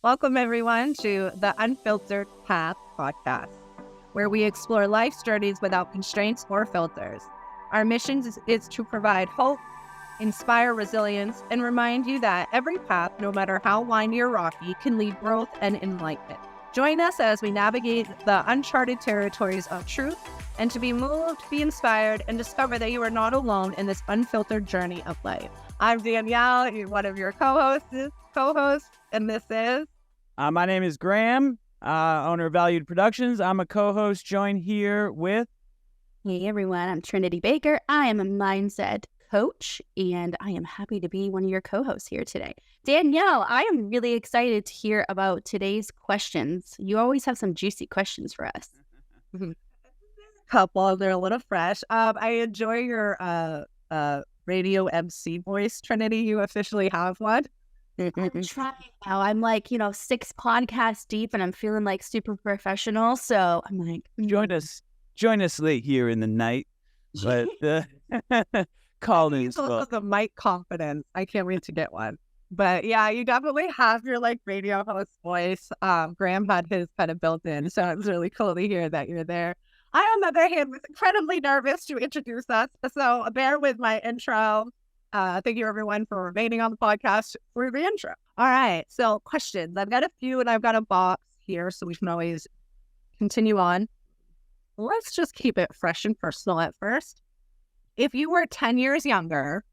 Welcome, everyone, to the Unfiltered Path podcast, where we explore life's journeys without constraints or filters. Our mission is to provide hope, inspire resilience, and remind you that every path, no matter how windy or rocky, can lead growth and enlightenment. Join us as we navigate the uncharted territories of truth and to be moved, be inspired, and discover that you are not alone in this unfiltered journey of life. I'm Danielle, one of your co-hosts, and this is... My name is Graham, owner of Valued Productions. I'm a co-host joined here with... Hey everyone, I'm Trinity Baker. I am a mindset coach, and I am happy to be one of your co-hosts here today. Danielle, I am really excited to hear about today's questions. You always have some juicy questions for us. Couple, they're a little fresh. I enjoy your radio MC voice, Trinity. You officially have one. I'm trying now. I'm like, 6 podcasts deep, and I'm feeling like super professional. So I'm like, join us late here in the night. But call in. The mic confidence. I can't wait to get one. But yeah, you definitely have your radio host voice. Graham had his kind of built in, so it's really cool to hear that you're there. I, on the other hand, was incredibly nervous to introduce us, so bear with my intro. Thank you, everyone, for remaining on the podcast for the intro. All right, so questions. I've got a few, and I've got a box here, so we can always continue on. Let's just keep it fresh and personal at first. If you were 10 years younger,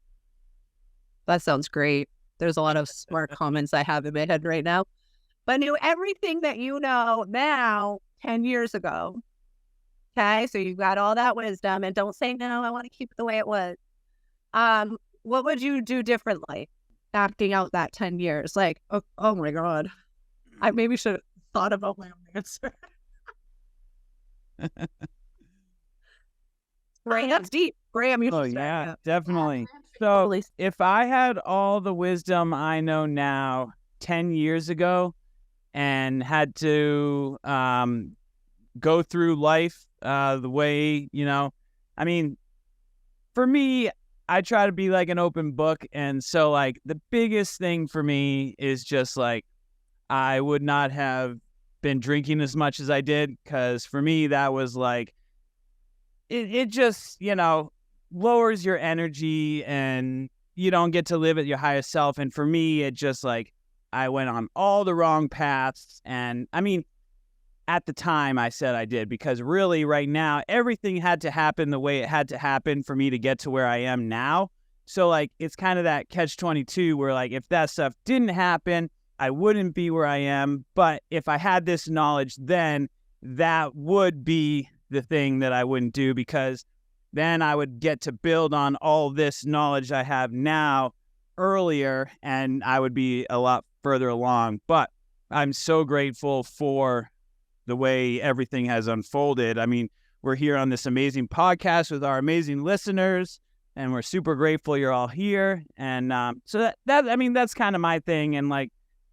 that sounds great. There's a lot of smart comments I have in my head right now, but knew everything that you know now 10 years ago. Okay, so you've got all that wisdom, and don't say, no, I want to keep it the way it was. What would you do differently acting out that 10 years? Like, oh my God, I maybe should have thought about my own answer. Graham, that's deep. Graham, you should start. Definitely. So if I had all the wisdom I know now 10 years ago and had to go through life the way, for me, I try to be like an open book. And so the biggest thing for me is just I would not have been drinking as much as I did, because for me, that was it just, lowers your energy and you don't get to live at your highest self. And for me, it just I went on all the wrong paths. And at the time I said I did, because really right now, everything had to happen the way it had to happen for me to get to where I am now. So it's kind of that catch-22 where if that stuff didn't happen, I wouldn't be where I am. But if I had this knowledge then, that would be the thing that I wouldn't do, because then I would get to build on all this knowledge I have now earlier, and I would be a lot further along. But I'm so grateful for the way everything has unfolded. We're here on this amazing podcast with our amazing listeners, and we're super grateful you're all here. And so that's kind of my thing. And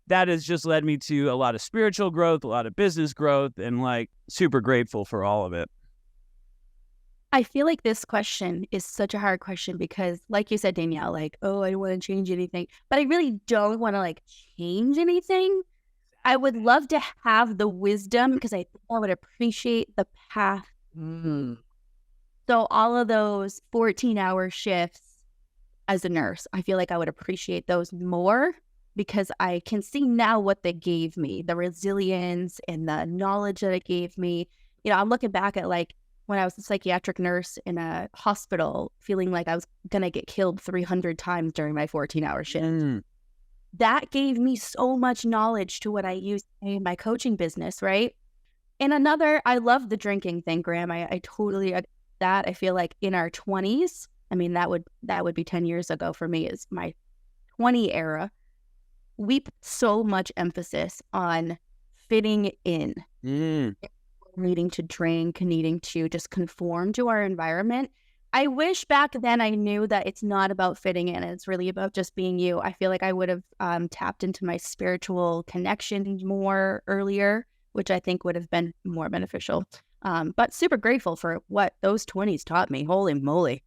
that has just led me to a lot of spiritual growth, a lot of business growth, and super grateful for all of it. I feel like this question is such a hard question because, like you said, Danielle, I don't want to change anything, but I really don't want to change anything. I would love to have the wisdom, because I think I would appreciate the path. So all of those 14-hour shifts as a nurse, I feel like I would appreciate those more, because I can see now what they gave me, the resilience and the knowledge that it gave me. I'm looking back at when I was a psychiatric nurse in a hospital, feeling like I was going to get killed 300 times during my 14-hour shift. That gave me so much knowledge to what I use in my coaching business, right? And I love the drinking thing, Graham. I totally that. I feel like in our 20s, that would be 10 years ago for me, is my 20 era. We put so much emphasis on fitting in, needing to drink, needing to just conform to our environment. I wish back then I knew that it's not about fitting in. It's really about just being you. I feel like I would have tapped into my spiritual connection more earlier, which I think would have been more beneficial. But super grateful for what those 20s taught me. Holy moly.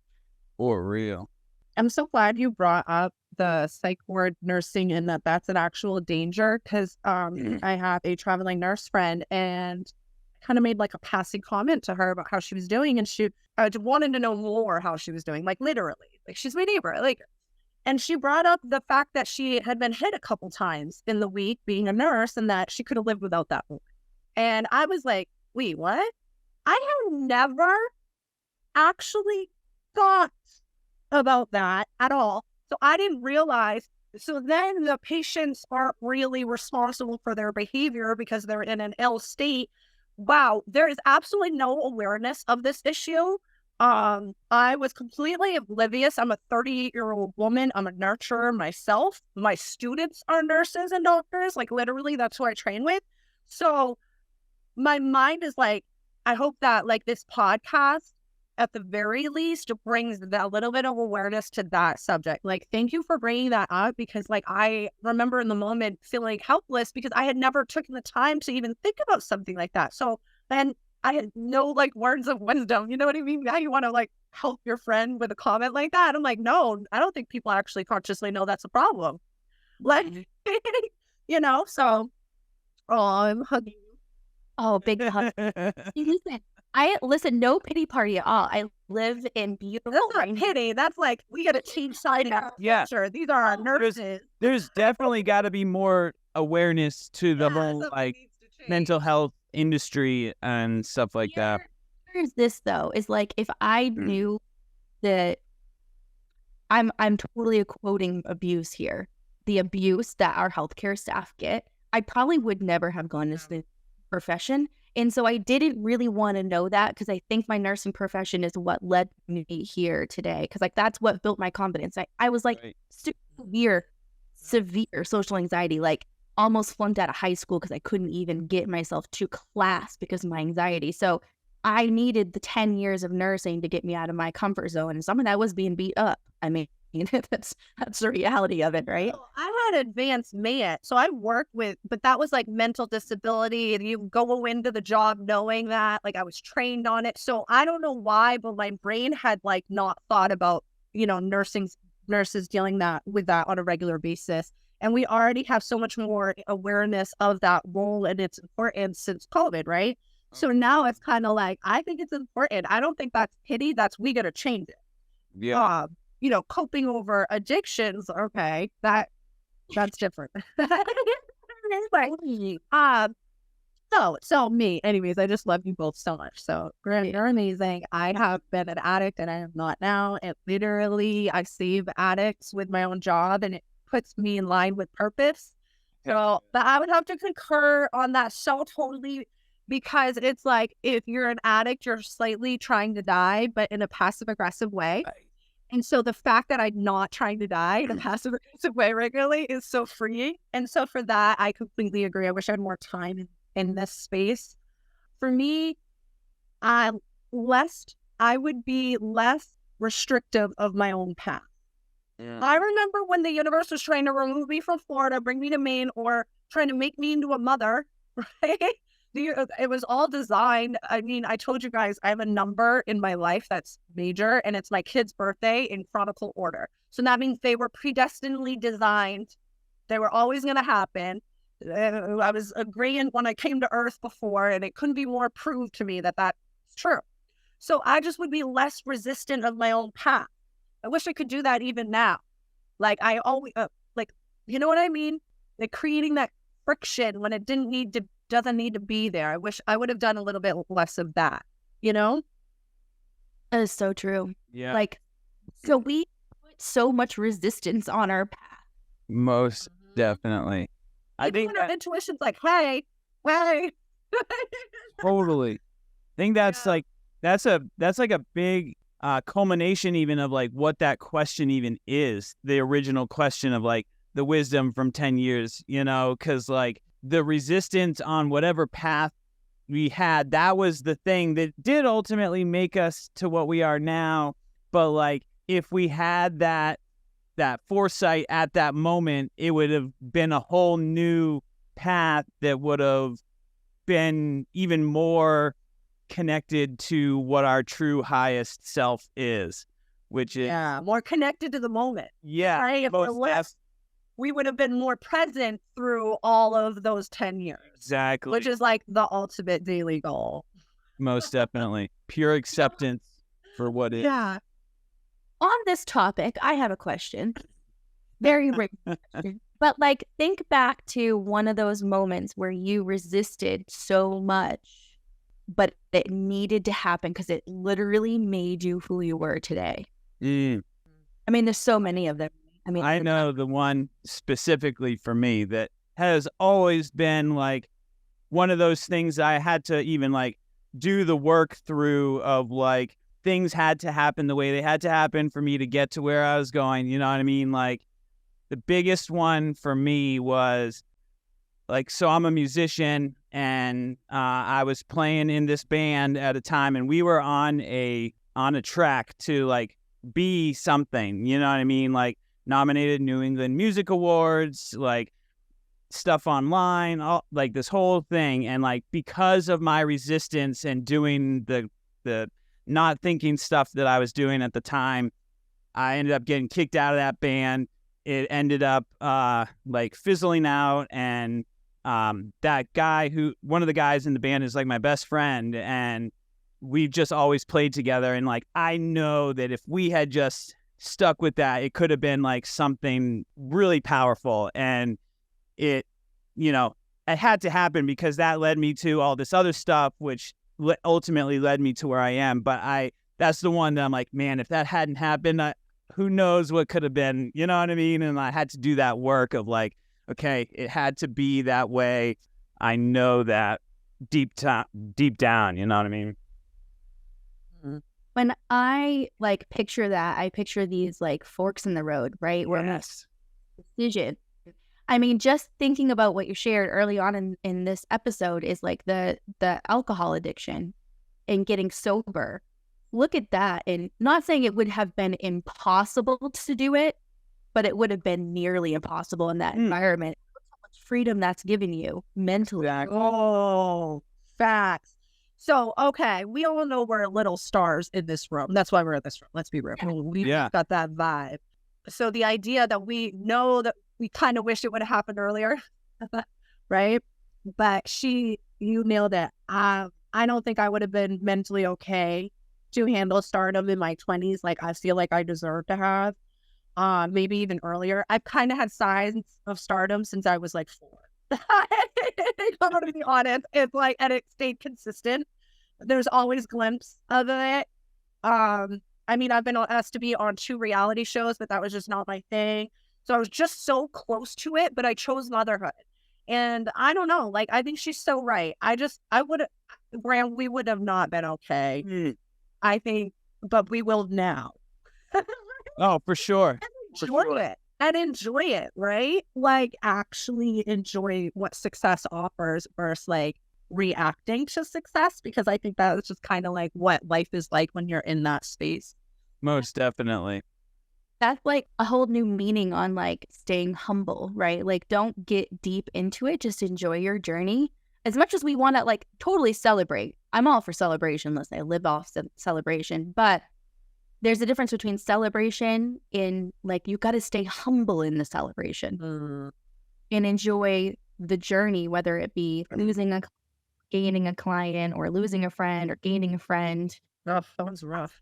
For real. I'm so glad you brought up the psych ward nursing and that's an actual danger because I have a traveling nurse friend and kind of made like a passing comment to her about how she was doing, and she wanted to know more how she was doing, like literally, like she's my neighbor, like, and she brought up the fact that she had been hit a couple times in the week being a nurse and that she could have lived without that woman. And I was like, wait, what? I have never actually thought about that at all. So I didn't realize. So then the patients aren't really responsible for their behavior because they're in an ill state. Wow, there is absolutely no awareness of this issue. I was completely oblivious. I'm a 38-year-old woman. I'm a nurturer myself. My students are nurses and doctors. Like literally, that's who I train with. So my mind is like, I hope that like this podcast, at the very least, brings that little bit of awareness to that subject. Like, thank you for bringing that up because like I remember in the moment feeling helpless because I had never taken the time to even think about something like that. So then I had no like words of wisdom. You know what I mean? Now you want to like help your friend with a comment like that. I'm like, no, I don't think people actually consciously know that's a problem. Like, you know, so I'm hugging you. Oh, big hug. Listen, no pity party at all. I live in beautiful. That's not pity. That's like, we got to change side now. Yeah. Sure. These are our nurses. There's definitely got to be more awareness to the whole like mental health industry and stuff like that. Here's this though, is like if I knew that I'm totally quoting abuse here, the abuse that our healthcare staff get, I probably would never have gone into the profession. And so I didn't really want to know that because I think my nursing profession is what led me here today. Because like that's what built my confidence. I was like severe social anxiety, like almost flunked out of high school because I couldn't even get myself to class because of my anxiety. So I needed the 10 years of nursing to get me out of my comfort zone. And some of that was being beat up. I mean, that's the reality of it, right? So I had advanced med, so I worked with, but that was like mental disability, and you go into the job knowing that, like I was trained on it. So I don't know why, but my brain had like not thought about, you know, nurses dealing with that on a regular basis. And we already have so much more awareness of that role and its importance since COVID, right? So now it's kind of like, I think it's important. I don't think that's pity. That's, we got to change it. Yeah. You know, coping over addictions. Okay, that's different. So me. Anyways, I just love you both so much. So Graham, you're amazing. I have been an addict and I am not now. And literally, I save addicts with my own job, and it puts me in line with purpose. So, but I would have to concur on that so totally. Because it's like, if you're an addict, you're slightly trying to die, but in a passive aggressive way. Right. And so the fact that I'm not trying to die in a passive aggressive way regularly is so freeing. And so for that, I completely agree. I wish I had more time in this space. For me, I would be less restrictive of my own path. Yeah. I remember when the universe was trying to remove me from Florida, bring me to Maine, or trying to make me into a mother, right? It was all designed. I mean, I told you guys I have a number in my life that's major, and it's my kid's birthday in chronicle order. So that means they were predestinedly designed. They were always going to happen. I was agreeing when I came to Earth before, and it couldn't be more proved to me that that's true. So I just would be less resistant of my own path. I wish I could do that even now. Like I always, like, you know what I mean? Like creating that friction when it doesn't need to be there. I wish I would have done a little bit less of that, you know? That is so true. Yeah. Like, so we put so much resistance on our path. Most definitely. I think our intuition's like, hey. Totally. I think that's like, that's like a big culmination even of like what that question even is. The original question of like the wisdom from 10 years, you know, because like, the resistance on whatever path we had, that was the thing that did ultimately make us to what we are now. But like, if we had that foresight at that moment, it would have been a whole new path that would have been even more connected to what our true highest self is. which is more connected to the moment. yeah, Right? If most it was, we would have been more present through all of those 10 years. exactly, Which is like the ultimate daily goal. most definitely pure acceptance for what is. Yeah. On this topic, I have a question. Very rare question. But like, think back to one of those moments where you resisted so much, but it needed to happen because it literally made you who you were today. Mm. I mean, there's so many of them. I mean, I know the one specifically for me that has always been like one of those things I had to even like do the work through of like things had to happen the way they had to happen for me to get to where I was going. You know what I mean? Like the biggest one for me was like, so I'm a musician and I was playing in this band at a time and we were on a track to like be something, you know what I mean? Like nominated New England Music Awards, like stuff online, all, like this whole thing. And like because of my resistance and doing the not thinking stuff that I was doing at the time, I ended up getting kicked out of that band. It ended up like fizzling out, and that guy one of the guys in the band is like my best friend, and we've just always played together. And like I know that if we had just stuck with that, it could have been like something really powerful. And it, you know, it had to happen because that led me to all this other stuff, which ultimately led me to where I am. But that's the one that I'm like, man, if that hadn't happened, who knows what could have been, you know what I mean? And I had to do that work of like, okay, it had to be that way. I know that deep down, you know what I mean? when I like picture that, I picture these like forks in the road, right? Where Yes. decision. I mean, just thinking about what you shared early on in this episode is like the alcohol addiction and getting sober. Look at that. And not saying it would have been impossible to do it, but it would have been nearly impossible in that environment. Look how much freedom that's given you mentally. Exactly. Oh, facts. So, okay, we all know we're little stars in this room. That's why we're in this room. Let's be real. We've got that vibe. So the idea that we know that we kind of wish it would have happened earlier, right? But you nailed it. I don't think I would have been mentally okay to handle stardom in my 20s like I feel like I deserve to have. Maybe even earlier. I've kind of had signs of stardom since I was like 4. I'm gonna be honest. It's like, and it stayed consistent. There's always glimpses of it. I mean, I've been asked to be on 2 reality shows, but that was just not my thing. So I was just so close to it, but I chose motherhood. And I don't know, like, I think she's so right. Graham, we would have not been okay. I think, but we will now. Oh, for sure. Enjoy it, right? Like, actually enjoy what success offers versus like reacting to success, because I think that is just kind of like what life is like when you're in that space. Most definitely. That's like a whole new meaning on like staying humble, right? Like don't get deep into it. Just enjoy your journey. As much as we want to like totally celebrate. I'm all for celebration. Listen, I live off celebration, but there's a difference between celebration in like, you got to stay humble in the celebration and enjoy the journey, whether it be gaining a client or losing a friend or gaining a friend. Oh, that was rough.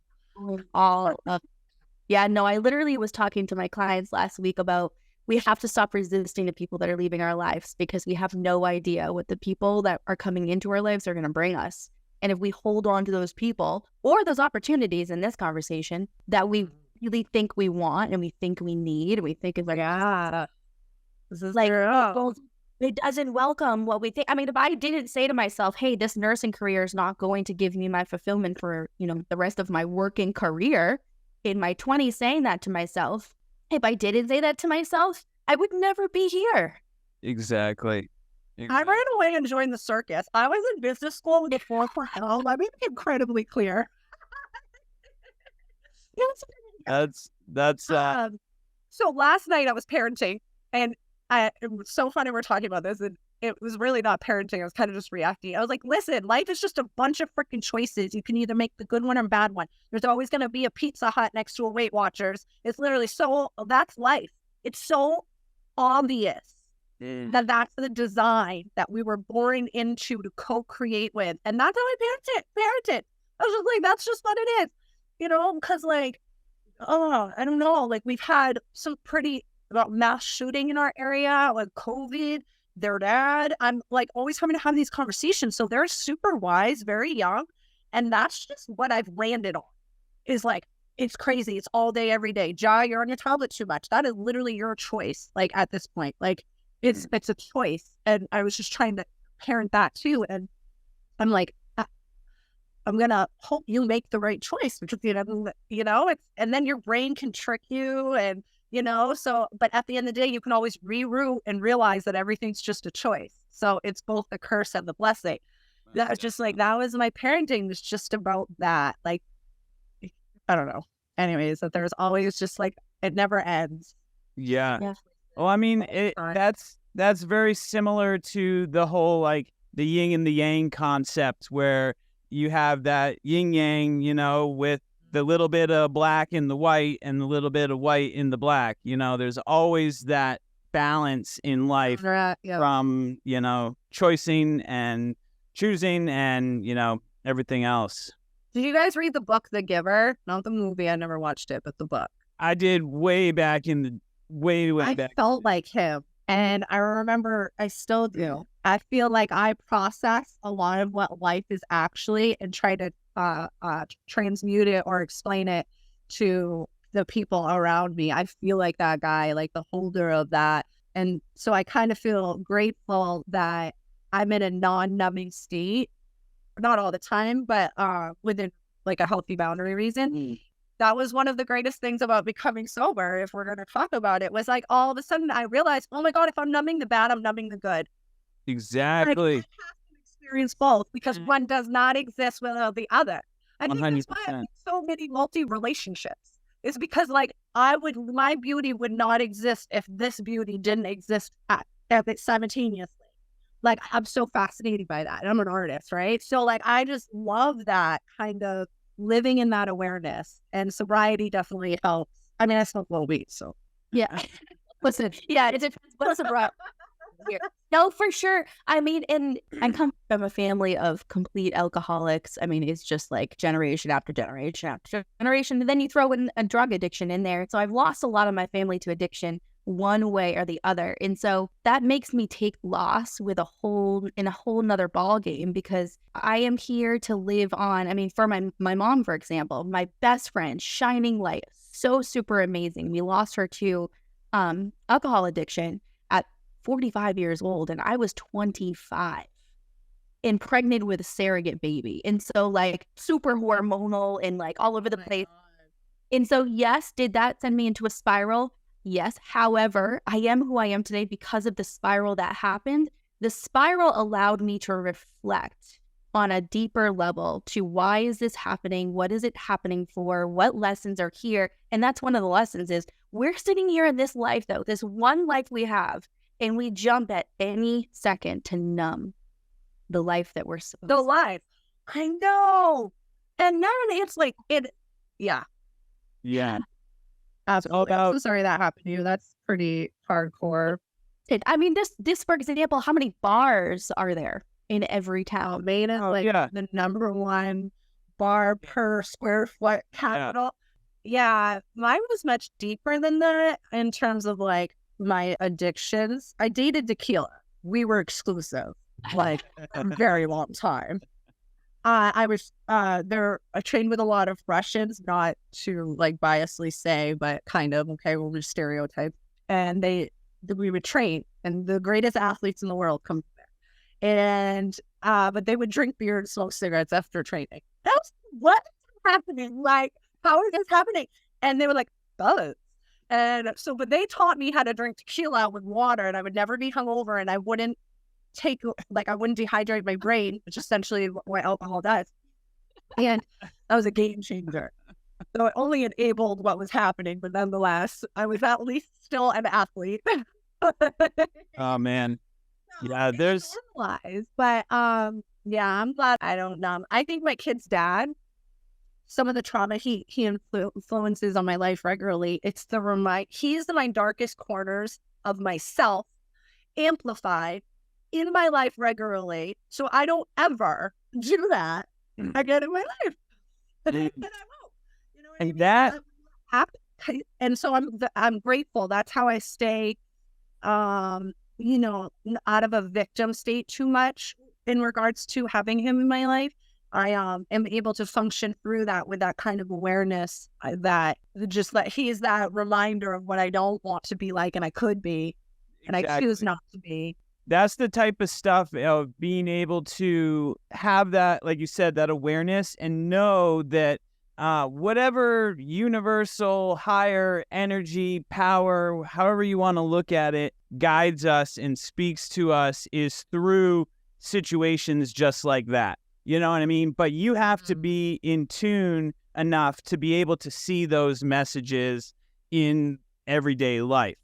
Yeah, no, I literally was talking to my clients last week about we have to stop resisting the people that are leaving our lives because we have no idea what the people that are coming into our lives are going to bring us. And if we hold on to those people or those opportunities in this conversation that we really think we want and we think we need, and we think is like, this is like, it doesn't welcome what we think. I mean, if I didn't say to myself, hey, this nursing career is not going to give me my fulfillment for, the rest of my working career in my 20s, saying that to myself, if I didn't say that to myself, I would never be here. Exactly. I ran away and joined the circus. I was in business school before for hell. Let me be incredibly clear. That's So last night I was parenting, and it was so funny we're talking about this. And it was really not parenting. I was kind of just reacting. I was like, listen, life is just a bunch of freaking choices. You can either make the good one or bad one. There's always going to be a Pizza Hut next to a Weight Watchers. It's literally that's life. It's so obvious that that's the design that we were born into to co-create with. And that's how I parented. I was just like, that's just what it is. Because like, I don't know. Like we've had some pretty about mass shooting in our area, like COVID, their dad. I'm like always having to have these conversations. So they're super wise, very young. And that's just what I've landed on is like, it's crazy. It's all day, every day. Ja, you're on your tablet too much. That is literally your choice. Like at this point, like it's a choice. And I was just trying to parent that too. And I'm like, I'm going to hope you make the right choice because, it's, and then your brain can trick you and, but at the end of the day, you can always reroute and realize that everything's just a choice. So it's both the curse and the blessing. That was just like, that was my parenting was just about that. Like, I don't know. Anyways, that there's always just like, it never ends. Yeah. Well, I mean, that's very similar to the whole, like the yin and the yang concept where you have that yin yang, with the little bit of black in the white and the little bit of white in the black. There's always that balance in life from, choosing and everything else. Did you guys read the book, The Giver? Not the movie. I never watched it, but the book. I did way back in the way back. I felt like him. And I remember, I still do. I feel like I process a lot of what life is actually and try to transmute it or explain it to the people around me. I feel like that guy, like the holder of that. And so I kind of feel grateful that I'm in a non-numbing state. Not all the time, but within like a healthy boundary reason. That was one of the greatest things about becoming sober, if we're going to talk about it, was like all of a sudden I realized, oh my God, if I'm numbing the bad, I'm numbing the good. Exactly. I have to experience both because one does not exist without the other. I think 100%. That's why I have so many multi-relationships. It's because like my beauty would not exist if this beauty didn't exist at it simultaneously. Like I'm so fascinated by that. And I'm an artist, right? So like I just love that kind of living in that awareness, and sobriety definitely helps. I mean, I smoke low weed, so yeah. Listen, yeah, it depends. What's sobriety? No, for sure. I mean, and I come from a family of complete alcoholics. I mean, it's just like generation after generation after generation, and then you throw in a drug addiction in there. So I've lost a lot of my family to addiction one way or the other, and so that makes me take loss with a whole nother ball game because I am here to live on. I mean, for my mom, for example, my best friend, shining light, so super amazing. We lost her to alcohol addiction at 45 years old, and I was 25 and pregnant with a surrogate baby, and so like super hormonal and like all over the place. And so yes, did that send me into a spiral? Yes. However, I am who I am today because of the spiral that happened. The spiral allowed me to reflect on a deeper level to why is this happening? What is it happening for? What lessons are here? And that's one of the lessons is we're sitting here in this life, though, this one life we have, and we jump at any second to numb the life that we're supposed to. The life. I know. And then it's like, yeah. Yeah. Absolutely. I'm so sorry that happened to you. That's pretty hardcore. I mean, this for example, how many bars are there in every town? Maine is the number one bar per square foot capital. Yeah, mine was much deeper than that in terms of like my addictions. I dated tequila. We were exclusive, like a very long time. I was there. I trained with a lot of Russians, not to like biasly say, but kind of we'll just stereotype. And we would train, and the greatest athletes in the world come there. And but they would drink beer and smoke cigarettes after training. That was what's happening? Like, how is this happening? And they were like, buzz. And so, but they taught me how to drink tequila with water, and I would never be hungover, and I wouldn't I wouldn't dehydrate my brain, which essentially what alcohol does. And that was a game changer. So it only enabled what was happening, but nonetheless, I was at least still an athlete. Oh man. Yeah, there's normalized. But yeah, I'm glad I don't I think my kid's dad, some of the trauma he influences on my life regularly, it's he's my darkest corners of myself amplified in my life regularly. So I don't ever do that again in my life. And I won't. You know what I mean? that And so I'm grateful. That's how I stay you know, out of a victim state too much in regards to having him in my life. I am able to function through that with that kind of awareness that he's that reminder of what I don't want to be like and I could be, and I choose not to be. That's the type of stuff of being able to have that, like you said, that awareness and know that whatever universal higher energy, power, however you want to look at it, guides us and speaks to us is through situations just like that. You know what I mean? But you have to be in tune enough to be able to see those messages in everyday life.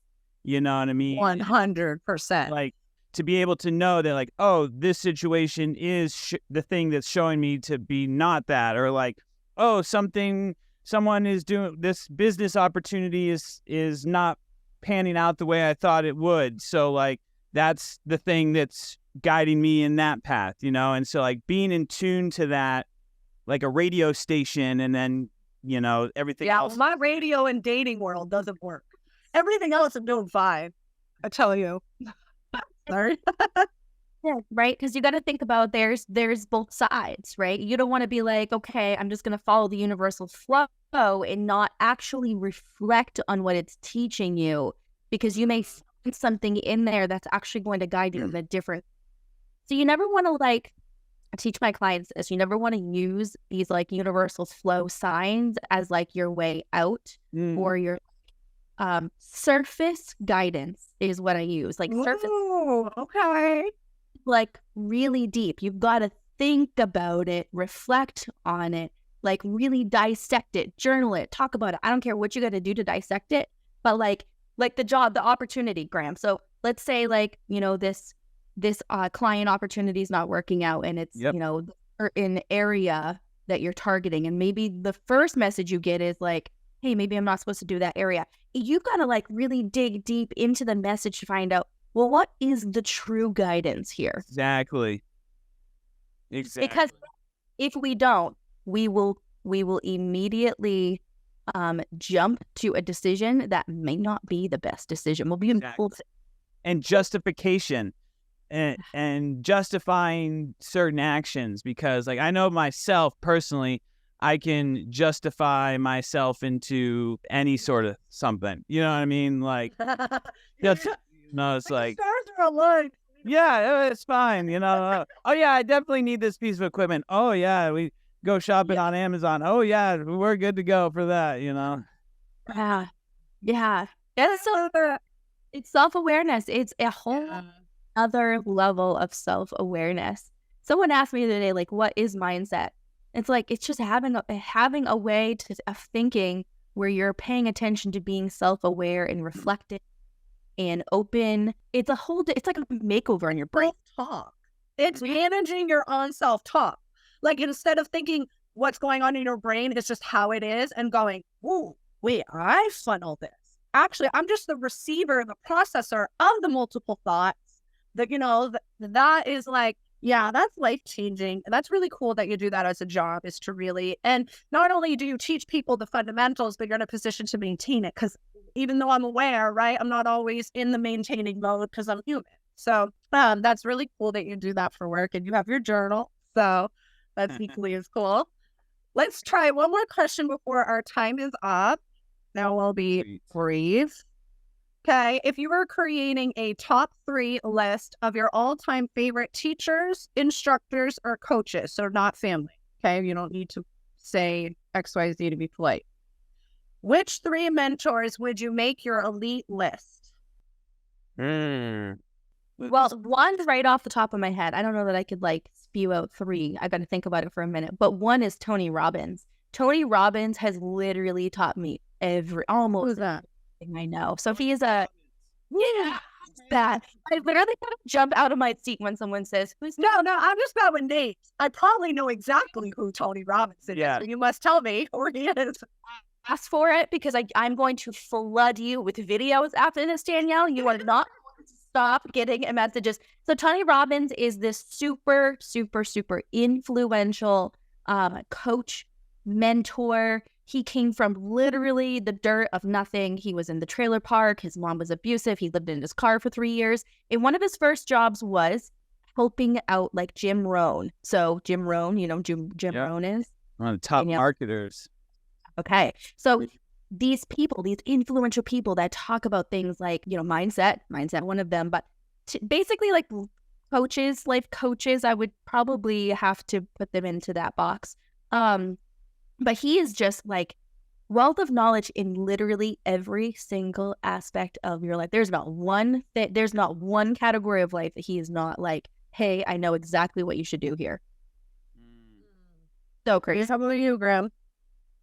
You know what I mean? 100%. Like, to be able to know that, like, oh, this situation is the thing that's showing me to be not that, or like, oh, someone is doing this business opportunity is not panning out the way I thought it would. So like, that's the thing that's guiding me in that path, you know? And so like being in tune to that, like a radio station, and then, you know, everything else. Yeah, my radio and dating world doesn't work. Everything else I'm doing fine, I tell you. Sorry. Yeah, right? Because you got to think about there's both sides, right? You don't want to be like, okay, I'm just going to follow the universal flow and not actually reflect on what it's teaching you, because you may find something in there that's actually going to guide you in a different. So you never want to like teach my clients this. You never want to use these like universal flow signs as like your way out or your surface guidance is what I use. Like surface. Oh, okay. Like really deep. You've got to think about it, reflect on it, like really dissect it, journal it, talk about it. I don't care what you got to do to dissect it, but like the opportunity, Graham. So let's say like, you know, this client opportunity is not working out, and it's, you know, an area that you're targeting. And maybe the first message you get is like, hey, maybe I'm not supposed to do that area. You've got to like really dig deep into the message to find out, well, what is the true guidance here? Exactly. Because if we don't, we will immediately jump to a decision that may not be the best decision. We'll be impulsive. And justification and justifying certain actions, because like I know myself personally, I can justify myself into any sort of something. You know what I mean? Like, no, it's like stars are aligned. Yeah, it's fine. You know, oh yeah, I definitely need this piece of equipment. Oh yeah, we go shopping on Amazon. Oh yeah, we're good to go for that. You know. Yeah. That's it's self-awareness. It's a whole other level of self-awareness. Someone asked me the other day, like, what is mindset? It's like, it's just having a way of thinking where you're paying attention to being self-aware and reflective and open. It's like a makeover in your brain. Self-talk. It's managing your own self-talk. Like, instead of thinking what's going on in your brain, it's just how it is, and going, ooh, wait, I funnel this. Actually, I'm just the receiver, the processor of the multiple thoughts. That, you know, that is like, yeah, that's life-changing. And that's really cool that you do that as a job, is to really, and not only do you teach people the fundamentals, but you're in a position to maintain it. Because even though I'm aware, right, I'm not always in the maintaining mode because I'm human. So that's really cool that you do that for work, and you have your journal. So that's equally as cool. Let's try one more question before our time is up. Now we'll be brief. Okay, if you were creating a top 3 list of your all-time favorite teachers, instructors, or coaches, so not family, okay? You don't need to say XYZ to be polite. Which 3 mentors would you make your elite list? Well, one's right off the top of my head. I don't know that I could like spew out 3. I got to think about it for a minute. But one is Tony Robbins. Tony Robbins has literally taught me almost Who's that? I know. So he is a bad. I literally kind of jump out of my seat when someone says, "Who's?" No, I'm just bad with names. I probably know exactly who Tony Robbins is. Yeah. You must tell me who he is. Ask for it because I'm going to flood you with videos after this, Danielle. You are not going to stop getting messages. So Tony Robbins is this super, super, super influential coach, mentor. He came from literally the dirt of nothing. He was in the trailer park. His mom was abusive. He lived in his car for 3 years. And one of his first jobs was helping out like Jim Rohn. So Jim Rohn, you know who Jim Rohn is? One of the top marketers. Okay. So these people, these influential people that talk about things like, you know, mindset, one of them, but basically like coaches, life coaches, I would probably have to put them into that box. But he is just like wealth of knowledge in literally every single aspect of your life. There's not one category of life that he is not like, hey, I know exactly what you should do here. So crazy. How about you, Graham?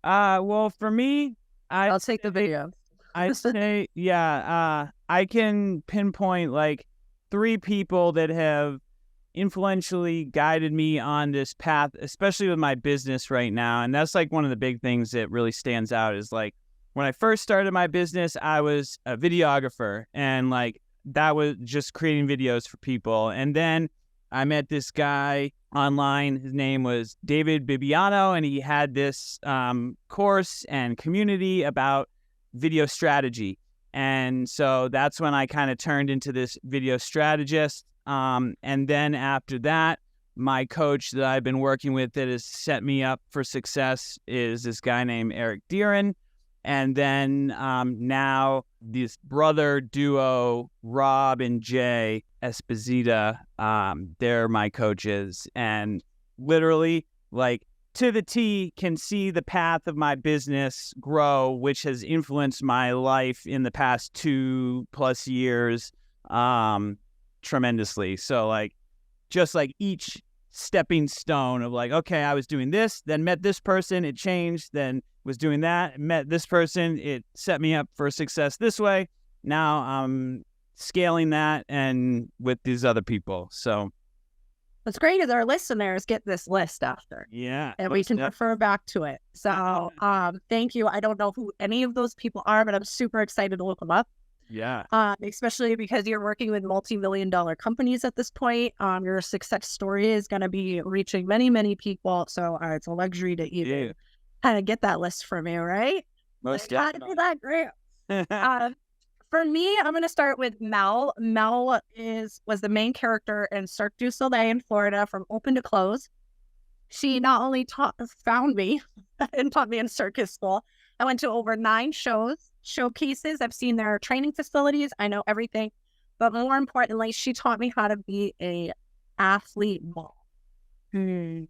Well, for me, I'll take the video. I'd say, I can pinpoint like 3 people that have influentially guided me on this path, especially with my business right now. And that's like one of the big things that really stands out is like when I first started my business, I was a videographer and like that was just creating videos for people. And then I met this guy online. His name was David Bibiano, and he had this course and community about video strategy. And so that's when I kind of turned into this video strategist. And then after that, my coach that I've been working with that has set me up for success is this guy named Eric Deeren. And then now this brother duo, Rob and Jay Esposito, they're my coaches. And literally, like, to the T, can see the path of my business grow, which has influenced my life in the past 2+ years tremendously. So, like, just like each stepping stone of like, okay, I was doing this, then met this person, it changed, then was doing that, met this person, it set me up for success this way. Now I'm scaling that and with these other people. So what's great is our listeners get this list after. Yeah. And we can refer back to it. So thank you. I don't know who any of those people are, but I'm super excited to look them up. Yeah. Especially because you're working with multi-million-dollar companies at this point. Your success story is going to be reaching many, many people. So it's a luxury to even kind of get that list from you, right? Most definitely. That great. For me, I'm going to start with Mel. Mel was the main character in Cirque du Soleil in Florida from open to close. She not only found me and taught me in circus school. I went to over 9 showcases. I've seen their training facilities. I know everything. But more importantly, she taught me how to be an athlete mom.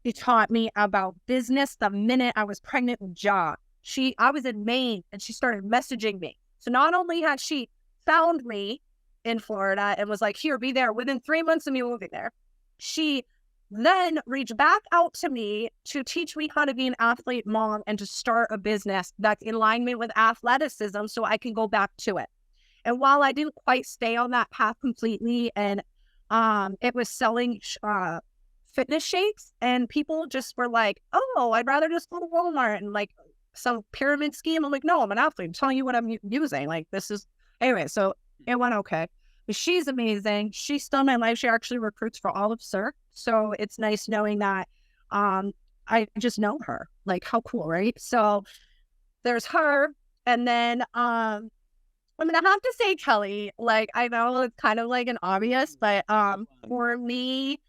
She taught me about business the minute I was pregnant with John. I was in Maine and she started messaging me. So not only had she found me in Florida and was like, here, be there within 3 months of me moving there, she then reached back out to me to teach me how to be an athlete mom and to start a business that's in alignment with athleticism so I can go back to it. And while I didn't quite stay on that path completely, and it was selling fitness shakes, and people just were like, oh, I'd rather just go to Walmart and like some pyramid scheme. I'm like, no, I'm an athlete. I'm telling you what I'm using. Like, this is, anyway, so it went okay. But she's amazing. She's still in my life. She actually recruits for all of Cirque. So it's nice knowing that I just know her. Like, how cool, right? So there's her. And then I'm going to have to say Kelly. Like, I know it's kind of like an obvious, but for me,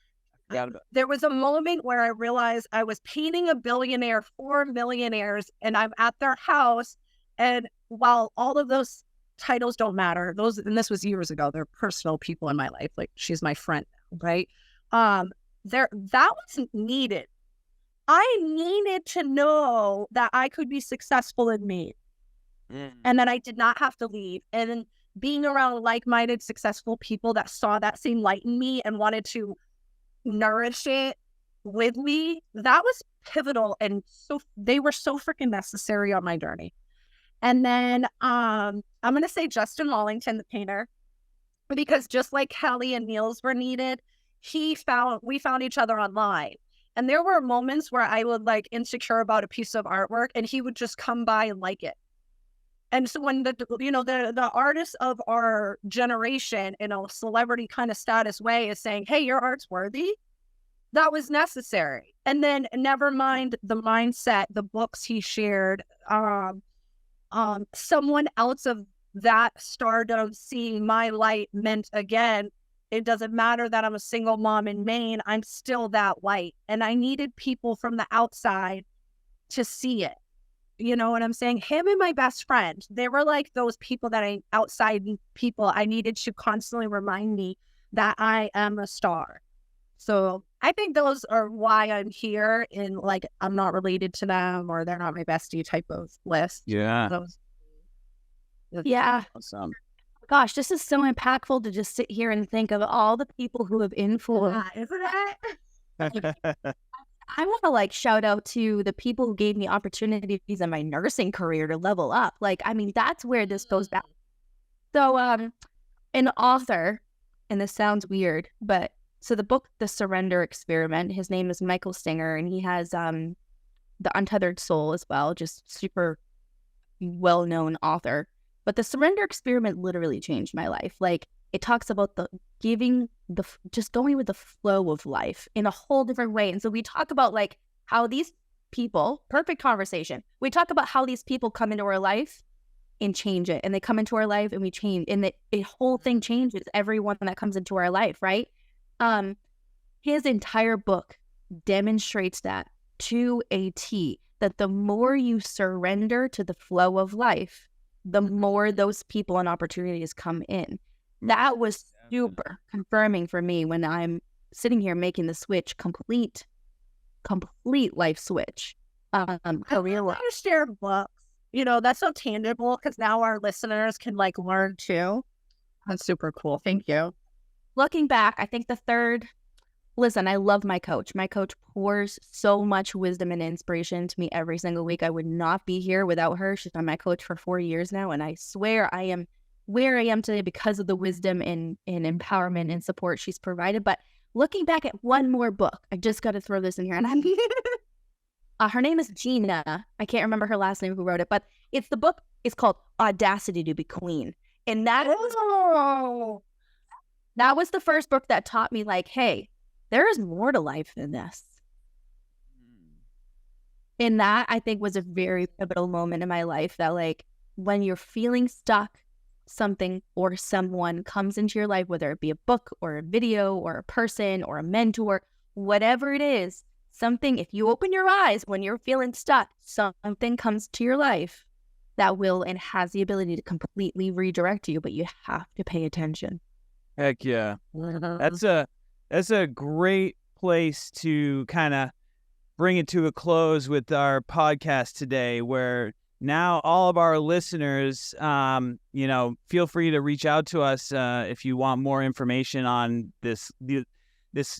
there was a moment where I realized I was painting a billionaire for millionaires, and I'm at their house. And while all of those titles don't matter, and this was years ago, they're personal people in my life. Like, she's my friend now, right? That wasn't needed. I needed to know that I could be successful in me, and that I did not have to leave. And then being around like-minded, successful people that saw that same light in me and wanted to nourish it with me, that was pivotal. And so they were so freaking necessary on my journey. And then I'm going to say Justin Wallington, the painter. because just like Kelly and Niels were needed, we found each other online. And there were moments where I would like insecure about a piece of artwork and he would just come by and like it. And so when the artists of our generation in a celebrity kind of status way is saying, hey, your art's worthy, that was necessary. And then never mind the mindset, the books he shared, someone else of that stardom seeing my light meant, again, it doesn't matter that I'm a single mom in Maine, I'm still that light. And I needed people from the outside to see it. You know what I'm saying? Him and my best friend, they were like those people that outside people I needed to constantly remind me that I am a star. So I think those are why I'm here in, like, I'm not related to them or they're not my bestie type of list. Yeah. Yeah. Awesome. Gosh, this is so impactful to just sit here and think of all the people who have influenced. Isn't it? I want to like shout out to the people who gave me opportunities in my nursing career to level up. Like, I mean, that's where this goes back. So, an author, and this sounds weird, but so the book, The Surrender Experiment, his name is Michael Singer, and he has The Untethered Soul as well, just super well-known author. But The Surrender Experiment literally changed my life. Like, it talks about just going with the flow of life in a whole different way. And so we talk about like how these people, perfect conversation. We talk about how these people come into our life and change it. And they come into our life and we change. And the whole thing changes everyone that comes into our life, right? His entire book demonstrates that to a T, that the more you surrender to the flow of life, the more those people and opportunities come in. That was super confirming for me when I'm sitting here making the switch, complete life switch. Career life. I share books. You know, that's so tangible because now our listeners can like learn too. That's super cool. Thank you. Looking back, I think the third, listen, I love my coach. My coach pours so much wisdom and inspiration to me every single week. I would not be here without her. She's been my coach for 4 years now, and I swear I am where I am today because of the wisdom and empowerment and support she's provided. But looking back at one more book, I just got to throw this in here. And her name is Gina. I can't remember her last name who wrote it, but it's the book. It's called Audacity to be Queen. And that was the first book that taught me like, hey, there is more to life than this. And that I think was a very pivotal moment in my life that like when you're feeling stuck, something or someone comes into your life, whether it be a book or a video or a person or a mentor, whatever it is, something, if you open your eyes when you're feeling stuck, something comes to your life that will and has the ability to completely redirect you, but you have to pay attention. Heck yeah. That's a great place to kind of bring it to a close with our podcast today, where now all of our listeners, feel free to reach out to us if you want more information on this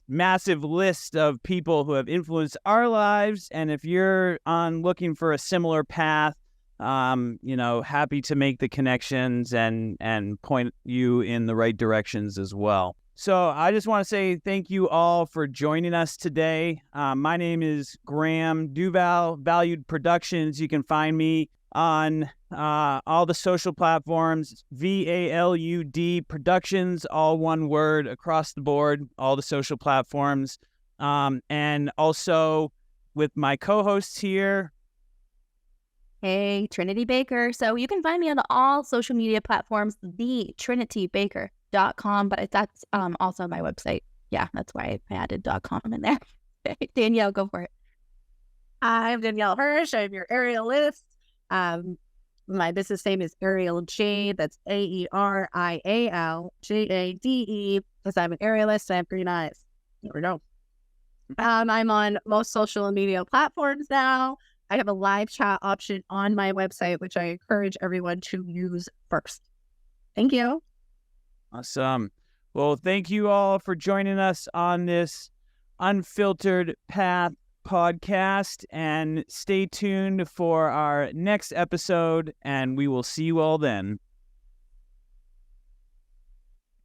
massive list of people who have influenced our lives. And if you're looking for a similar path, happy to make the connections and point you in the right directions as well. So I just want to say thank you all for joining us today. My name is Graham, Duval-Valüd Productions. You can find me on all the social platforms, VALUD Productions, all one word across the board, all the social platforms. And also with my co-hosts here. Hey, Trinity Baker. So you can find me on all social media platforms, TrinityBaker.com, but that's also my website. Yeah, that's why I added .com in there. Danielle, go for it. I'm Danielle Hirsh. I'm your Aerialist. My business name is Aerial Jade. That's AERIALJADE because I'm an aerialist. I have green eyes. There we go. I'm on most social media platforms now. I have a live chat option on my website, which I encourage everyone to use first. Thank you. Awesome. Well, thank you all for joining us on this Unfiltered Path podcast, and stay tuned for our next episode, and we will see you all then.